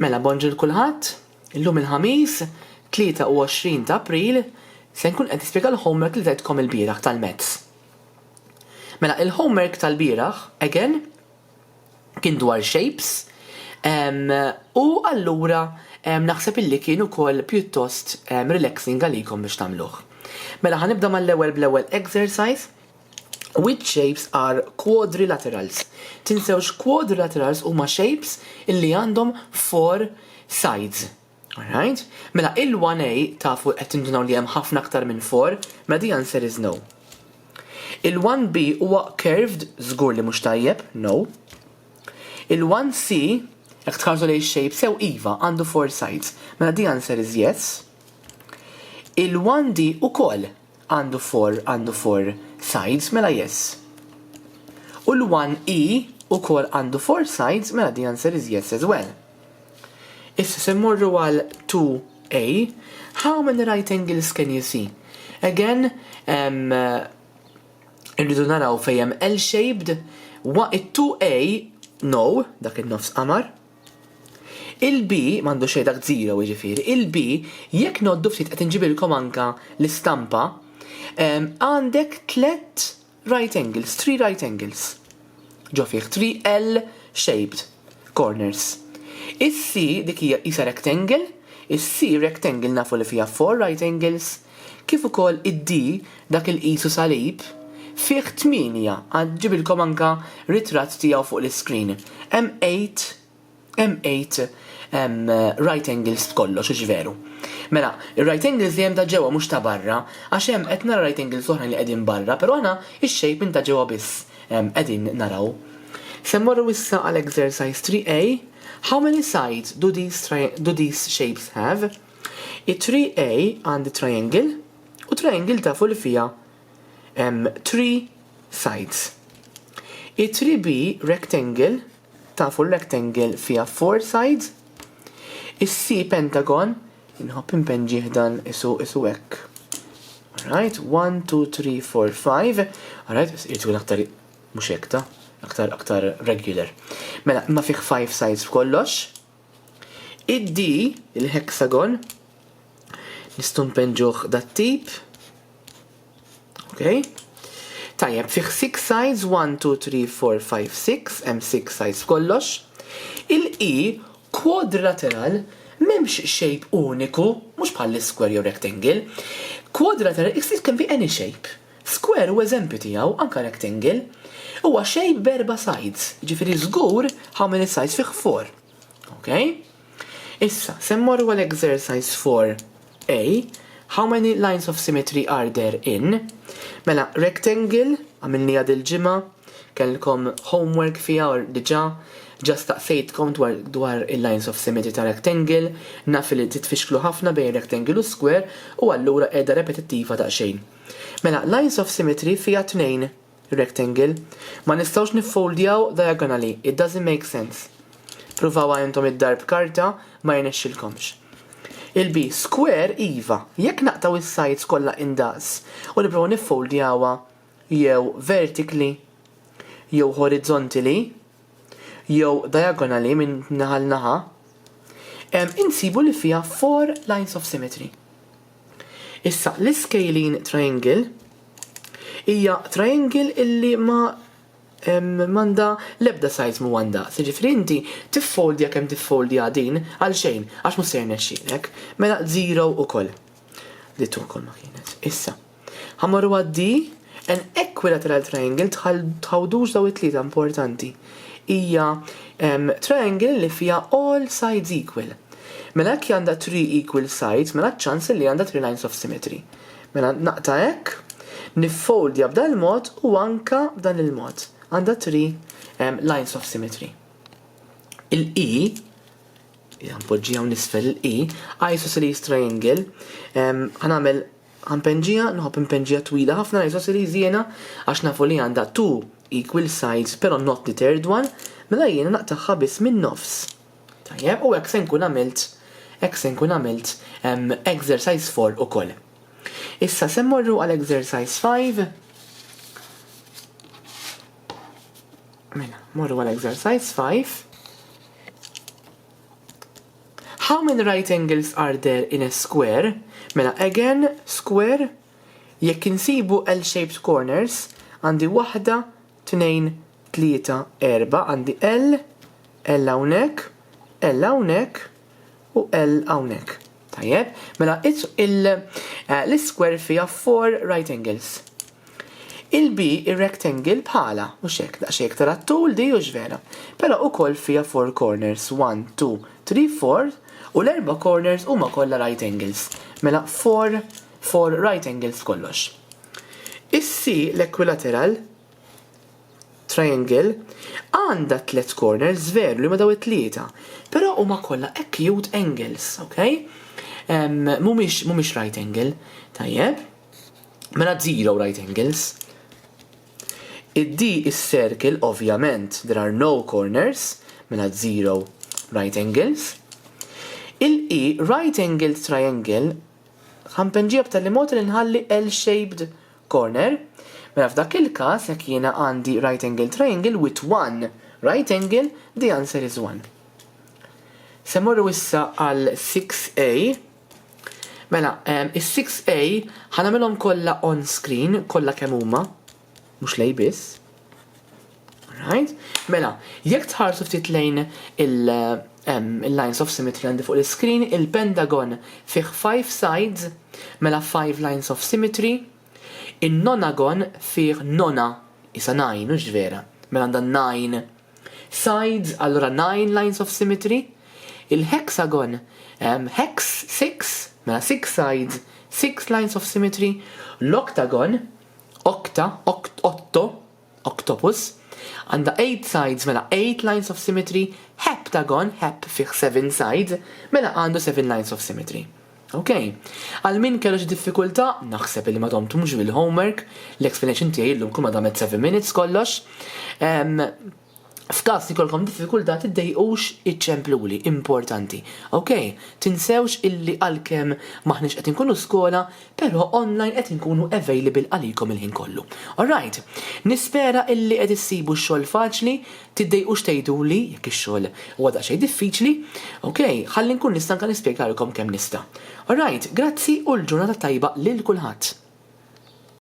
Mela bonġu kulħadd, illum il-ħamis, 23 ta' April, se nkun qed nispjega l-homework li tajtkom il-bieraħ tal-Mezz. Mela il-homework tal-bieraħ, again, kien dwar shapes, u allura naħseb illi kien ukoll pjuttost relaxing għalikom biex tagħmluh. Mela ħanibda mal-ewwel bl-ewwel exercise. Which shapes are quadrilaterals? Tinsewx quadrilaterals huma shapes illi għandhom 4 sides. Alright? Mela il-1A tafu qed tindunaw li hemm ħafna aktar minn 4, mela the answer is no. Il-1B huwa curved, żgur li mhux tajjeb, no. Il-1C jekk tħarsu lejn shape sew iva għandu 4 sides, mela the answer is yes. Il-1D ukoll għandu 4 sides, mela yes. U l-1E ukoll għandu 4 sides, mela the answer is yes as well. Issa se mmorru għal 2A. How many right angles can you see? Again, irridu naraw fejn L-shaped. Il-2A, no, dak il-nofs qamar. Il-B, mandu xejn dak 0 jiġifieri. Il-B, jekk noddu ftit qed inġibilkom anka l-istampa, għandek 3 right angles, 3 right angles. Ġo fih 3 L-shaped corners. Is-C dik hija isa rectangle, is-C rectangle nafu li fiha 4 right angles, kif ukoll id-D dak il-qisu salib fih 8 ġibilkom anka ritratt tiegħu fuq l-screen. Hemm 8 right angles kollox ġveru. Mela, il-right angles li hemm ta' ġewwa mhux ta' barra, għax hemm qed nara right angles oħra li qegħdin barra, però aħna ix-shape minn ta' ġewwa biss qegħdin naraw. Se mmorru issa għal exercise 3A. How many sides do these shapes have? I-3A għandi triangle, u triangle tafu li fija 3 sides. I-3B rectangle, tafu l-rectangle fija 4 sides. Is-C pentagon, inħobb impenġih dan isu hekk. Alright, 1, 2, 3, 4, 5. Alright, irtu aktar mhux hekk ta' aktar regular. Mela, ma fih 5 sides f'kollox. Id-D, il-hexagon, nistgħu npenġuh dat-tip. Okay? Tajjeb, fih 6 sides, 1, 2, 3, 4, 5, 6, hemm 6 sides f'kollox. Il-E quadrilateral m'hemmx shape uniku, mhux bħal square jew rectangle. Quadrilateral it can be any shape. Square u eżempju tiegħu anke rectangle huwa shape b'4 sides. Ġifieri żgur how many sides fih 4. Okay? Issa, se mmorru għal exercise 4A. How many lines of symmetry are there in? Mela, rectangle, għamilni għad il-ġimgħa, kellkom homework fiha or diġà, ġast taqsejtkom dwar il-lines of symmetry ta' rectangle, naf li titfixklu ħafna bejn rectangle u square, u allura qiegħda repetittiva ta' xejn. Mela, lines of symmetry fiha 2 rectangle, ma nistgħux niffoldjaw diagonally, it doesn't make sense. Pruvaw għajentom id-darb karta, ma jnexxilkomx. Il-B square iva, jekk naqtaw is-sides kollha indaqs u nipprovaw niffoldjawha jew vertically, jew horizontally, jew diagonally minn naħa l-naħa, insibu li fiha 4 lines of symmetry. Issa, l-scalene triangle hija triangle illi manda l-ebda sides mu għanda. Ġifri inti tiffoldja kemm tiffoldja din għal xejn, għax mu ser nexxilek, mela 0 ukoll. Dittu ukoll ma kienet. Issa, ħamorru għaddi, an equilateral triangle tħawdux daw it-tlieta importanti. Hija triangle li fija all sides equal. Mela jekk għandha 3 equal sides, mela ċans li għandha 3 lines of symmetry. Mela naqta hekk, niffoldja b'dan il-mod u anka b'dan il-mod. Għandha 3 lines of symmetry. Il-E, ħanpoġġija u nisfel il-E, isosceles triangle, ħanpenġija, nħobb impenġija twila ħafna isosceles jiena għax nafu li għandha 2 equal sides, pero not the third one, mela jiena naqtaħħa biss minn nofs. Tajjeb, u hekk se nkun għamilt exercise 4 ukoll. Issa se mmorru għal exercise 5. Mela, morru għal exercise 5. How many right angles are there in a square? Mela, again, square, jekk insibu L-shaped corners, għandi 1, 2, 3, 4, għandi L hawnhekk, L hawnhekk u L hawnhekk. Tajjeb, mela l-square fiha 4 right angles. Il-B ir-rectangle bħala, mhux hekk, daqsxejn tara tul di u ġvera. Però ukoll fiha 4 corners, 1, 2, 3, 4 u l-4 corners huma kollha right angles. Mela 4 right angles kollox. Is-C l-equilateral triangle għandha 3 corners veru li ma daw it-tlieta, però huma kollha acute angles, okay? Mhumiex right angle, tajjeb? Mela 0 right angles. Id-D is circle, ovvjament, there are no corners, mela 0 right angles. Il-E, right angle triangle, ħampenġib tal-mod li nħalli L-shaped corner, mela f'dak il-każ jekk jiena għandi right angle triangle with 1 right angle, the answer is 1. Se morru issa għal 6A, mela is-6A ħanamilhom kollha on screen, kollha kemm huma, mhux lej biss. Alright? Mela, jekk tħarsu ftit lejn il-lines of symmetry għandi fuq il-screen, il-pentagon fih 5 sides, mela 5 lines of symmetry, il-nonagon fih nona, isa 9, mhux vera, mela għandha 9 sides, allura 9 lines of symmetry, il-hexagon hex 6, mela 6 sides, 6 lines of symmetry, l-octagon octopus, għanda 8 sides, mela 8 lines of symmetry, heptagon, hep fih 7 sides, mela għandu 7 lines of symmetry. Ok, għal min kellu xi diffikultà, naħseb li ma domtumx bil-homework, l-explanation tiegħi llum kull ma damet 7 minutes kollox. F'każ li kolkom diffikultà tiddejqux iċċempluli, importanti. Ok, tinsewx illi għalkemm maħniex qed inkunu skola, però online qed inkunu available għalikom il-ħin kollu. Alright, nispera illi qed issibu x-xogħol faċli, tiddejqux tgħiduli jekk ix-xogħol huwa daqsxejn diffiċli. Ok, ħalli nkun nista' nispjegalkom kemm nista'. Alright, grazzi u l-ġurnata tajba lil kulħadd.